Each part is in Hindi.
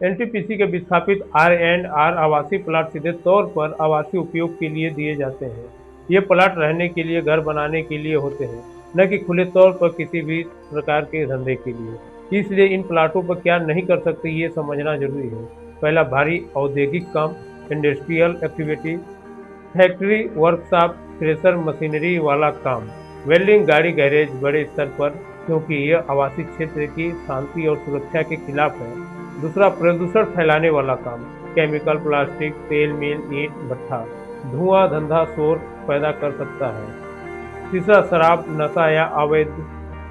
एनटीपीसी के विस्थापित आर आवासीय प्लाट सीधे तौर पर आवासीय उपयोग के लिए दिए जाते हैं। ये प्लाट रहने के लिए, घर बनाने के लिए होते हैं, न कि खुले तौर पर किसी भी प्रकार के धंधे के लिए। इसलिए इन प्लाटों पर क्या नहीं कर सकते ये समझना जरूरी है। पहला, भारी औद्योगिक काम, industrial activity, factory, workshop, thresher machinery वाला काम, वेल्डिंग, गाड़ी गैरेज बड़े स्तर पर, क्योंकि यह आवासीय क्षेत्र की शांति और सुरक्षा के खिलाफ है। दूसरा, प्रदूषण फैलाने वाला काम, केमिकल, प्लास्टिक, तेल मिल, ईंट भट्ठा, धुआं, धंधा, शोर पैदा कर सकता है। तीसरा, शराब, नशा या अवैध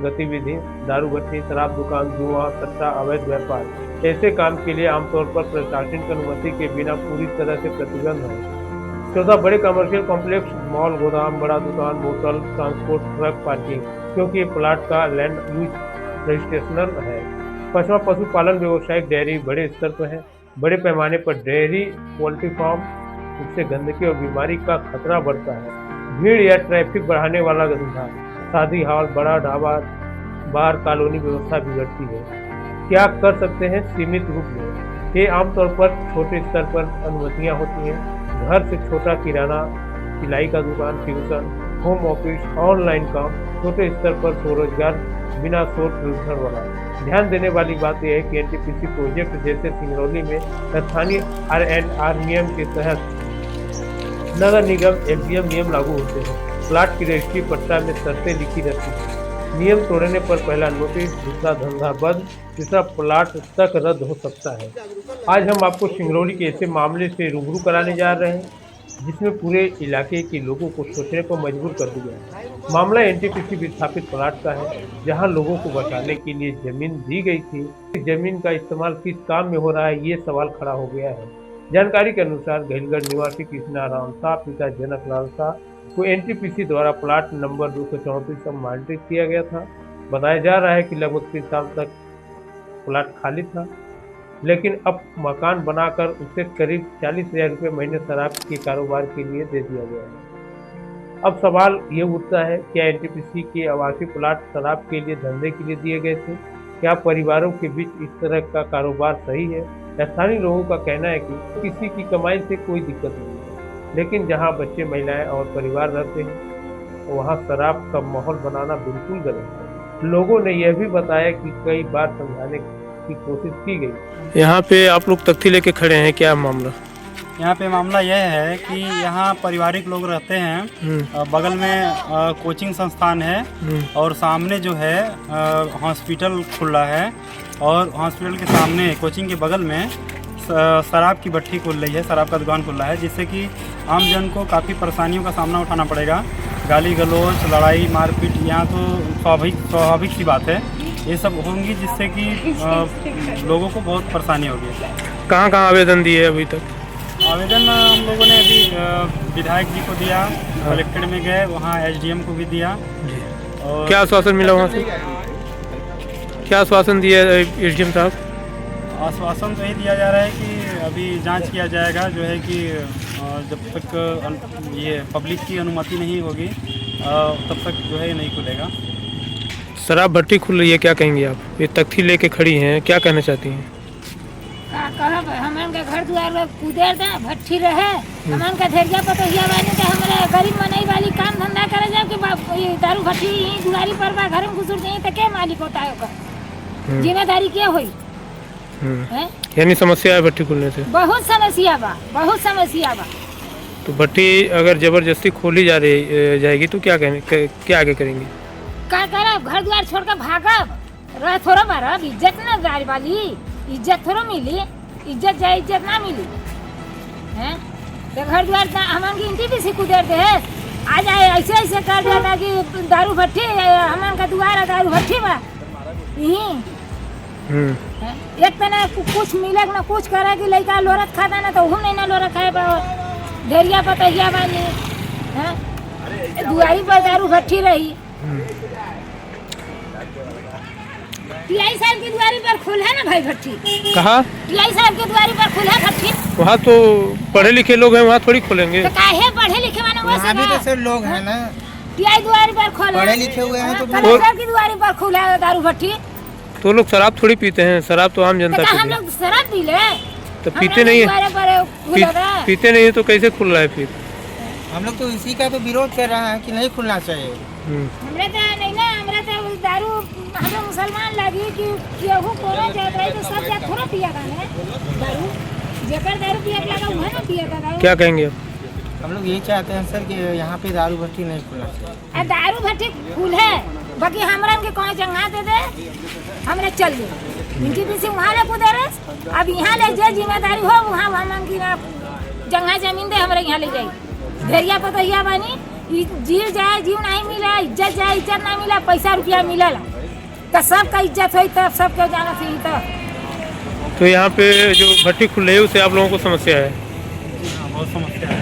गतिविधि, दारू भट्टी, शराब दुकान, जुआ, सट्टा, अवैध व्यापार। ऐसे काम के लिए आमतौर पर प्रशासन की अनुमति के बिना पूरी तरह से प्रतिबंध है। चौथा, बड़े कमर्शियल कॉम्प्लेक्स, मॉल, गोदाम, बड़ा दुकान, होटल, ट्रांसपोर्ट, ट्रक पार्किंग, क्योंकि ये प्लाट का लैंड यूज रजिस्ट्रेशनल है। पांचवा, पशुपालन, व्यवसायिक डेयरी बड़े स्तर पर है, बड़े पैमाने पर डेयरी, पोल्ट्री फार्म, इससे गंदगी और बीमारी का खतरा बढ़ता है। भीड़ या ट्रैफिक बढ़ाने वाला धंधा, शादी हॉल, बड़ा ढाबा, बार, कॉलोनी व्यवस्था बिगड़ती है। क्या कर सकते हैं? सीमित रूप में ये आमतौर पर छोटे स्तर पर अनुमतियां होती हैं। घर से छोटा किराना, सिलाई का दुकान, ट्यूशन, होम ऑफिस, ऑनलाइन काम, छोटे स्तर पर स्वरोजगार बिना शोर प्रदूषण वाला। ध्यान देने वाली बात यह है कि एनटीपीसी प्रोजेक्ट जैसे सिंगरौली में स्थानीय आर नियम के तहत नगर निगम एमडीएम नियम लागू होते हैं। प्लाट की रजिस्ट्री पट्टा में शर्तें लिखी रहती हैं। नियम तोड़ने पर पहला नोटिस, दूसरा धंधा बंद, तीसरा प्लाट तक रद्द हो सकता है। आज हम आपको सिंगरौली के ऐसे मामले से रूबरू कराने जा रहे हैं जिसमें पूरे इलाके के लोगों को सोचने पर मजबूर कर दिया है। मामला एनटीपीसी विस्थापित प्लाट का है, जहां लोगों को बचाने के लिए जमीन दी गई थी। इस जमीन का इस्तेमाल किस काम में हो रहा है, ये सवाल खड़ा हो गया है। जानकारी के अनुसार गहिलगढ़ निवासी कृष्णाराम शाह, पिता जनक लाल शाह को एनटीपीसी द्वारा प्लाट नंबर 234 आवंटित किया गया था। बताया जा रहा है कि लगभग 3 साल तक प्लाट खाली था, लेकिन अब मकान बनाकर उसे करीब 40,000 रुपये महीने शराब के कारोबार के लिए दे दिया गया है। अब सवाल ये उठता है, क्या एनटीपीसी के आवासीय प्लाट शराब के लिए, धंधे के लिए दिए गए थे? क्या परिवारों के बीच इस तरह का कारोबार सही है? स्थानीय लोगों का कहना है कि किसी की कमाई से कोई दिक्कत नहीं है, लेकिन जहां बच्चे, महिलाएं और परिवार रहते हैं वहां शराब का माहौल बनाना बिल्कुल गलत है। लोगों ने यह भी बताया कि कई बार समझाने की कोशिश की गई। यहाँ पे आप लोग तख्ती लेके खड़े हैं, क्या मामला? यहाँ पे मामला यह है कि यहाँ पारिवारिक लोग रहते हैं, बगल में कोचिंग संस्थान है और सामने जो है हॉस्पिटल खुला है, और हॉस्पिटल के सामने कोचिंग के बगल में शराब की भट्टी खुल रही है, शराब का दुकान खुला है, जिससे कि आम जन को काफ़ी परेशानियों का सामना उठाना पड़ेगा। गाली गलौज, लड़ाई मारपीट यहाँ तो स्वाभाविक सी बात है, ये सब होंगी, जिससे कि लोगों को बहुत परेशानी होगी। कहाँ आवेदन दिए अभी तक? आवेदन हम लोगों ने अभी विधायक जी को दिया, कलेक्टर में गए, वहाँ एसडीएम को भी दिया। और क्या आश्वासन मिला वहाँ से? क्या आश्वासन दिया एसडीएम साहब? आश्वासन तो यही दिया जा रहा है कि अभी जांच किया जाएगा, जो है कि जब तक ये पब्लिक की अनुमति नहीं होगी तब तक जो है नहीं खुलेगा। शराब भट्टी खुल रही है, क्या कहेंगे आप? ये तख्ती लेके खड़ी हैं, क्या कहना चाहती हैं? हमन के घर द्वार कुदेर दे भट्टी रहे, हमन का धेरिया पतोहिया बानी के हमरे गरीब मनई वाली काम धंधा करे जाए कि दारू भट्टी ही दुआरी पर बा घर में घुसुर जाए तो के मालिक होता है ओकर? जिम्मेदारी क्या होई? यानी समस्या है भट्टी खुलने से? बहुत समस्या बा, बहुत समस्या बा। तो भट्टी अगर जबरदस्ती खोली जाएगी तो क्या आगे करेंगे? क्या करब? घर द्वार छोड़ कर भागब? रह थोड़ा मारब? इज्जत न दार वाली इज्जत थोड़ा मिली, इज्जत जाए इज्जत ना मिली हैं? तो घर द्वार हमन की एनटीपीसी कुदेर दे आ जाए, ऐसे ऐसे कर देता कि दारू भट्टी हमन का दुआरा दारू भट्टी बा यहीं। एक तो ना कुछ मिले ना कुछ करे कि लड़का लोरत खाता ना तो हम नहीं ना लोरत खाए ढेरिया पतहिया बानी हैं, दुआरी पर दारू भट्टी रही। 23 साल की दुआरी पर खुल है ना भाई भट्टी? कहाँ? 23 साल की दुआरी पर खुल है भट्टी। वहाँ तो पढ़े लिखे लोग हैं, वहाँ थोड़ी खोलेंगे। तो काहे पढ़े लिखे वाले वहाँ भी तो सब लोग हैं ना, 23 दुआरी पर खोले, पढ़े लिखे हुए हैं तो कलेक्टर की दुआरी पर खुला है दारू भट्टी। तो लोग शराब थोड़ी पीते हैं, शराब तो आम जनता तो पीती हम है। लोग शराब पी ले, तो पीते नहीं है, पीते नहीं है तो कैसे खुल रहा है फिर? हम लोग तो इसी का तो विरोध कर रहे हैं कि नहीं खुलना चाहिए। हमरा तो नहीं ना, हमरा तो दारू हमरा मुसलमान लगी कि केहू कोनो जात रही तो सब जात थोड़ा पिया गाने दारू, जेकर दारू पिया लगा उहे ना पिया दारू। क्या कहेंगे आप? हम लोग यही चाहते हैं सर कि यहाँ पे दारू भट्टी नहीं खुलना चाहिए। आ दारू भट्टी खुल है, बाकी हमरा के कौन जंगा दे दे, हमरा चल दे इनकी पीछे वहाँ ले कूदे रस। अब यहाँ ले जे जिम्मेदारी हो वहाँ हम की जंगा जमीन दे हमरा यहाँ ले जाई, भेड़िया पतहिया बानी जीव जाए जीव नहीं मिला, इज्जत जाए इज्जत नहीं मिला, पैसा रुपया मिला तो सबका इज्जत हुई तब सबके जाना चाहिए तब। तो यहाँ पे जो भट्टी खुल रही है उससे आप लोगों को समस्या है? बहुत समस्या है।